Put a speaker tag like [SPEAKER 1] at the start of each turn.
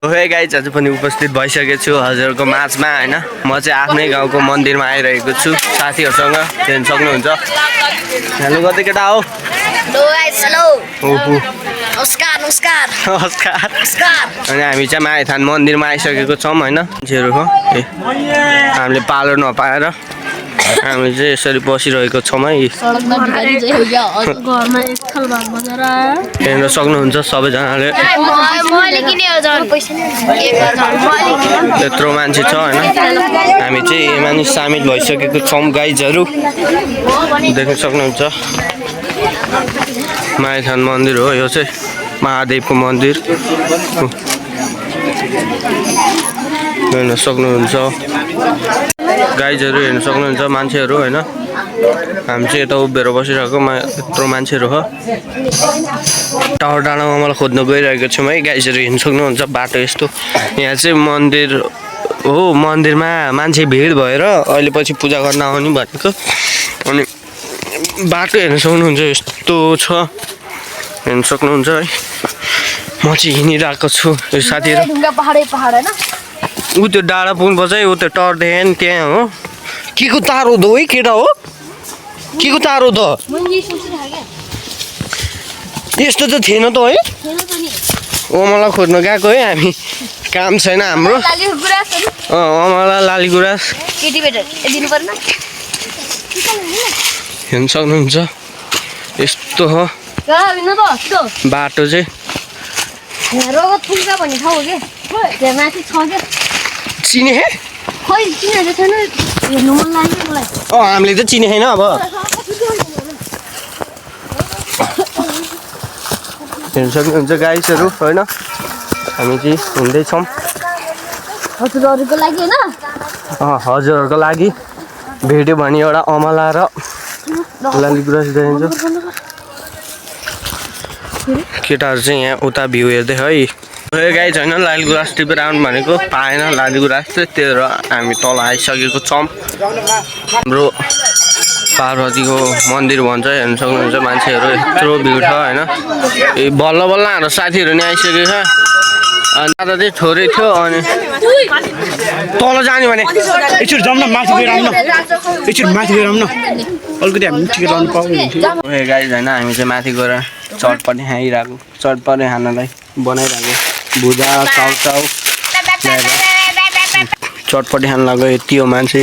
[SPEAKER 1] hey guys आज पनि उपस्थित भइसकेको छु हजुरको माझमा हैन म चाहिँ आफ्नै गाउँको मन्दिरमा आइरहेको छु साथीहरुसँग हेर्न सक्नुहुन्छ हेलो कति केटा हो
[SPEAKER 2] हेलो गाइस हेलो
[SPEAKER 1] ओहो
[SPEAKER 2] नमस्कार नमस्कार
[SPEAKER 1] नमस्कार
[SPEAKER 2] नमस्कार
[SPEAKER 1] अनि हामी चाहिँ माइथान मन्दिरमा आइसकेको छौं हैन जेरुको हामीले पालो नपाएर हामी चाहिँ यसरी बसिरहेको छौं है
[SPEAKER 2] सडकमा भिखारी चाहिँ हो घरमा एकथाल भात बजार
[SPEAKER 1] हेर्न सक्नुहुन्छ सबैजनाले
[SPEAKER 2] मैले किने हो जन पैसा नि
[SPEAKER 1] त्यत्रो मान्छे छ हैन हामी चाहिँ यसमा नि सामेल भइसकेको छौं गाइजहरु देख्न सक्नुहुन्छ माइथान मन्दिर हो यो चाहिँ महादेवको मन्दिर हेर्न सक्नुहुन्छ गाइजहरु हेर्न सक्नुहुन्छ मान्छेहरु हैन हामी चाहिँ यता उभिएर बसिरहेको यत्रो मान्छेहरु हो टावर डाँडामा मलाई खोज्न गइरहेको छु है गाइजहरु हेर्न सक्नुहुन्छ बाटो यस्तो यहाँ चाहिँ मन्दिर हो मन्दिरमा मान्छे भिड भएर अहिले पछि पूजा गर्न आउने भनेको अनि बाटो हेर्न सक्नुहुन्छ यस्तो छ हेर्न सक्नुहुन्छ है म चाहिँ हिँडिरहेको छु यो साथीहरु
[SPEAKER 2] ढुङ्गा पहाडै पहाड हैन
[SPEAKER 1] उ त्यो डाँडा पुग्नुपर्छ है उ त्यो टावर देखेन त्यहाँ हो के को तार हो है केटा हो के को तार हो त यस्तो त थिएन त है ओ मलाई खोज्न गएको है हामी काम छैन हाम्रो मलाई लाली गुराँस
[SPEAKER 2] केटी बेटर दिनु पर्दैन
[SPEAKER 1] हेर्न सक्नुहुन्छ यस्तो हो बाटो चाहिँ
[SPEAKER 2] रगत फुल्का भन्ने ठाउँ हो के त्यहाँ माथि छ के
[SPEAKER 1] चिने
[SPEAKER 2] खै चिनेको छैन हेर्नु मन लाग्यो मलाई
[SPEAKER 1] हामीले त चिने छैन अब हेर्न सक्नुहुन्छ गाइसहरु हैन हामी चाहिँ हिँड्दैछौँ
[SPEAKER 2] हजुरहरूको लागि हैन
[SPEAKER 1] हजुरहरूको लागि भेट्यो भने एउटा अमला र लाली गुराँस दिन्छ केटाहरु चाहिँ यहाँ उता भ्यू हेर्दै है गाई छैन लाली गुराँस टिपेर आउनु भनेको पाएन लाली गुराँस चाहिँ त्यो हामी तल आइसकेको छौँ हाम्रो पार्वतीको मन्दिर भन्छ हेर्न सक्नुहुन्छ मान्छेहरु यत्रो भिड छ हैन बल्ल बल्ल हाम्रो साथीहरु नि आइसकेको छ अनि दादा चाहिँ थोरै थियो अनि तल जाने भने
[SPEAKER 3] एकचोटि जाउँ न माथि गएर आउँ न एकचोटि माथि गएर आउँ न अलिकति हामी टिकट लाउनु पाउँदैन
[SPEAKER 1] ए गाइज हैन हामी चाहिँ माथि गएर चटपटी खाइरहेको चटपटी खानलाई बनाइरहेको भुजा चाउचाउ चटपटी खान लाग्यो यति हो मान्छे